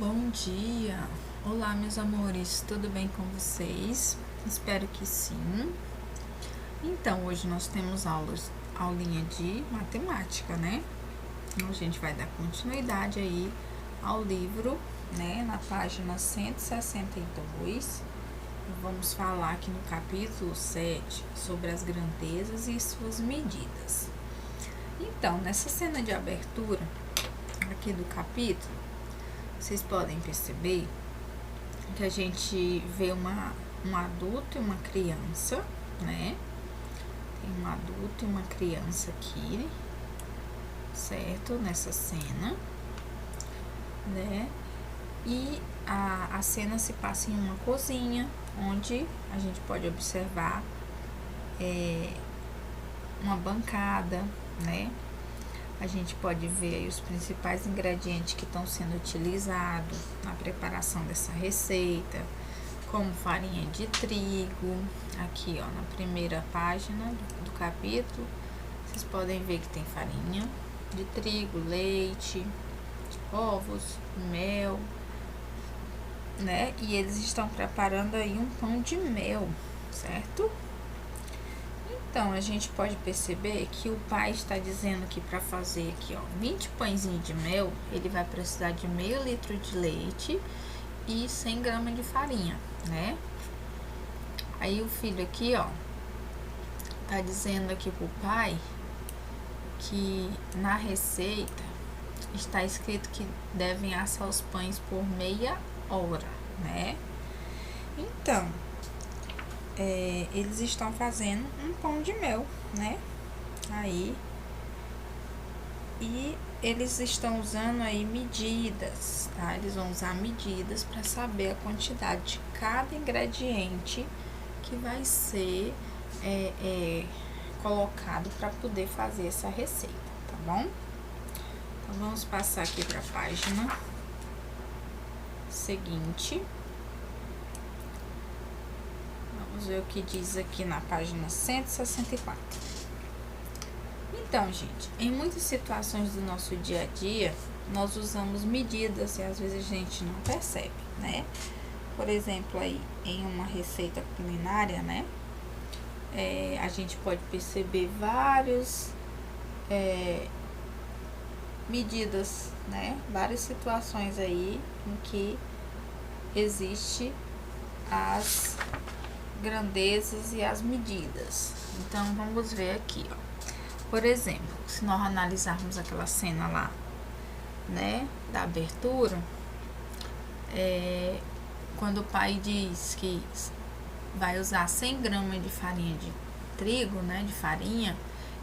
Bom dia! Olá, meus amores, tudo bem com vocês? Espero que sim. Então, hoje nós temos aulinha de matemática, né? Então, a gente vai dar continuidade aí ao livro, né? Na página 162. E vamos falar aqui no capítulo 7 sobre as grandezas e suas medidas. Então, nessa cena de abertura aqui do capítulo, vocês podem perceber que a gente vê um adulto e uma criança, né? Tem um adulto e uma criança aqui, certo? Nessa cena, né? E a cena se passa em uma cozinha, onde a gente pode observar uma bancada, né? A gente pode ver aí os principais ingredientes que estão sendo utilizados na preparação dessa receita, como farinha de trigo. Aqui, ó, na primeira página do capítulo, vocês podem ver que tem farinha de trigo, leite, ovos, mel, né? E eles estão preparando aí um pão de mel, certo? Então, a gente pode perceber que o pai está dizendo que para fazer aqui, ó, 20 pãezinhos de mel, ele vai precisar de meio litro de leite e 100 gramas de farinha, né? Aí o filho aqui, ó, tá dizendo aqui pro pai que na receita está escrito que devem assar os pães por meia hora, né? Então, eles estão fazendo um pão de mel, né? Aí, e eles estão usando aí medidas, tá? Eles vão usar medidas para saber a quantidade de cada ingrediente que vai ser colocado para poder fazer essa receita, tá bom? Então, vamos passar aqui para a página seguinte. Vamos ver o que diz aqui na página 164. Então, gente, em muitas situações do nosso dia a dia, nós usamos medidas e às vezes a gente não percebe, né? Por exemplo, aí em uma receita culinária, né? A gente pode perceber várias medidas, né? Várias situações aí em que existe as grandezas e as medidas. Então, vamos ver aqui, ó. Por exemplo, se nós analisarmos aquela cena lá, né, da abertura, quando o pai diz que vai usar 100 gramas de farinha de trigo, né, de farinha,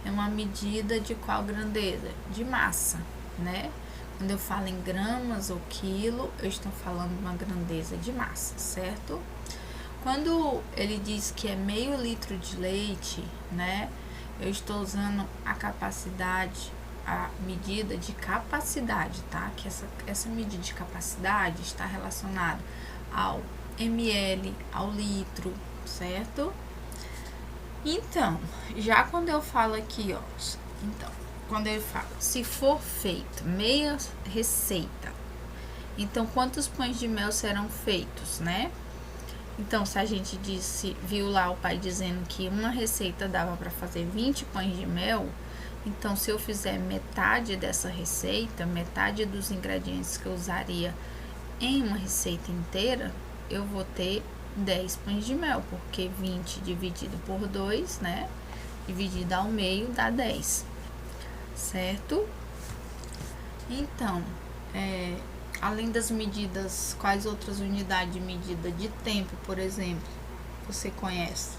é uma medida de qual grandeza? De massa, né? Quando eu falo em gramas ou quilo, eu estou falando de uma grandeza de massa, certo? Quando ele diz que é meio litro de leite, né? Eu estou usando a capacidade, a medida de capacidade, tá? Que essa medida de capacidade está relacionada ao ml, ao litro, certo? Então, já quando eu falo aqui, ó, então, quando ele fala, se for feito meia receita, então quantos pães de mel serão feitos, né? Então, se a gente viu lá o pai dizendo que uma receita dava para fazer 20 pães de mel, então se eu fizer metade dessa receita, metade dos ingredientes que eu usaria em uma receita inteira, eu vou ter 10 pães de mel, porque 20 dividido por 2, né, dividido ao meio dá 10, certo? Então, além das medidas, quais outras unidades de medida de tempo, por exemplo, você conhece?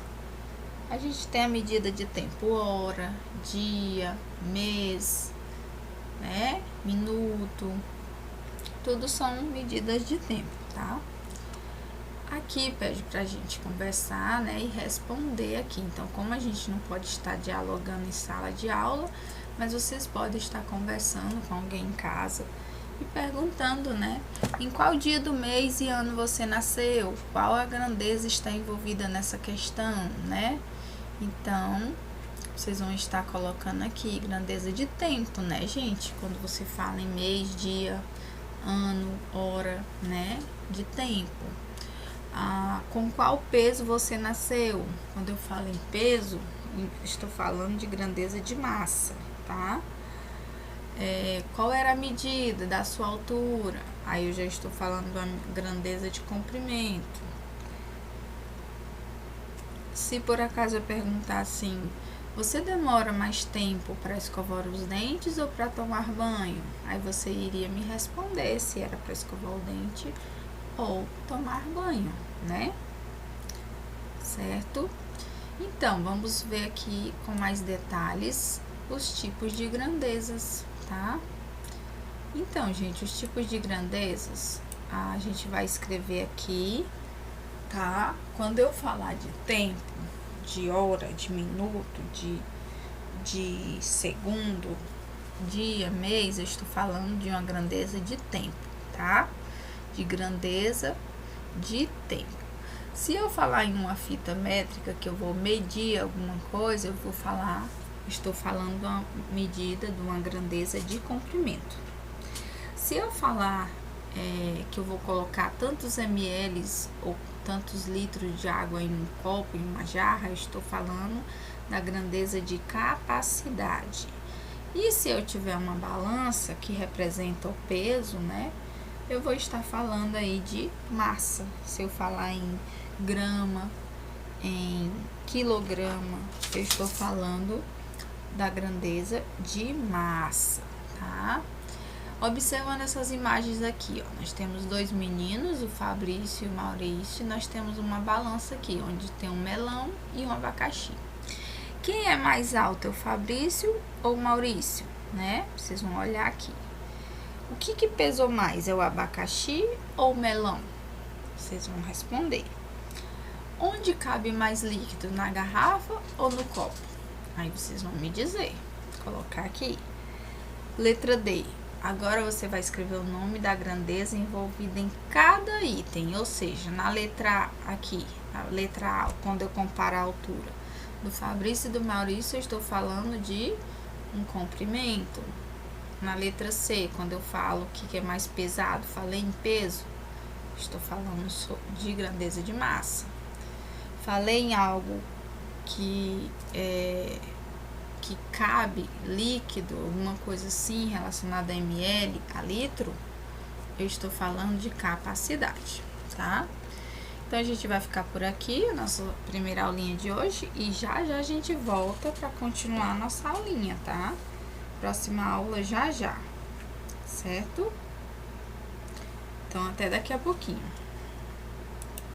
A gente tem a medida de tempo, hora, dia, mês, né? Minuto, tudo são medidas de tempo, tá? Aqui pede pra gente conversar, né, e responder aqui. Então, como a gente não pode estar dialogando em sala de aula, mas vocês podem estar conversando com alguém em casa e perguntando, né, em qual dia do mês e ano você nasceu, qual a grandeza está envolvida nessa questão, né? Então, vocês vão estar colocando aqui grandeza de tempo, né, gente? Quando você fala em mês, dia, ano, hora, né, de tempo. Com qual peso você nasceu? Quando eu falo em peso, estou falando de grandeza de massa, tá? Qual era a medida da sua altura? Aí eu já estou falando da grandeza de comprimento. Se por acaso eu perguntar assim, você demora mais tempo para escovar os dentes ou para tomar banho? Aí você iria me responder se era para escovar o dente ou tomar banho, né? Certo? Então, vamos ver aqui com mais detalhes os tipos de grandezas, tá? Então, gente, os tipos de grandezas, a gente vai escrever aqui, tá? Quando eu falar de tempo, de hora, de minuto, de segundo, dia, mês, eu estou falando de uma grandeza de tempo, tá? De grandeza de tempo. Se eu falar em uma fita métrica que eu vou medir alguma coisa, eu vou falar, estou falando de uma medida de uma grandeza de comprimento. Se eu falar que eu vou colocar tantos ml ou tantos litros de água em um copo, em uma jarra, eu estou falando da grandeza de capacidade. E se eu tiver uma balança que representa o peso, né, eu vou estar falando aí de massa. Se eu falar em grama, em quilograma, eu estou falando da grandeza de massa, tá? Observando essas imagens aqui, ó, nós temos dois meninos, o Fabrício e o Maurício, e nós temos uma balança aqui, onde tem um melão e um abacaxi. Quem é mais alto, é o Fabrício ou o Maurício, né? Vocês vão olhar aqui. O que pesou mais, é o abacaxi ou o melão? Vocês vão responder. Onde cabe mais líquido, na garrafa ou no copo? Aí vocês vão me dizer. Vou colocar aqui. Letra D. Agora você vai escrever o nome da grandeza envolvida em cada item, ou seja, na letra A aqui, a letra A, quando eu comparo a altura do Fabrício e do Maurício, eu estou falando de um comprimento. Na letra C, quando eu falo o que é mais pesado, falei em peso, estou falando de grandeza de massa. Falei em algo que cabe líquido, alguma coisa assim relacionada a ml, a litro, eu estou falando de capacidade, tá? Então a gente vai ficar por aqui, a nossa primeira aulinha de hoje, e já a gente volta para continuar a nossa aulinha, tá? Próxima aula já, certo? Então até daqui a pouquinho.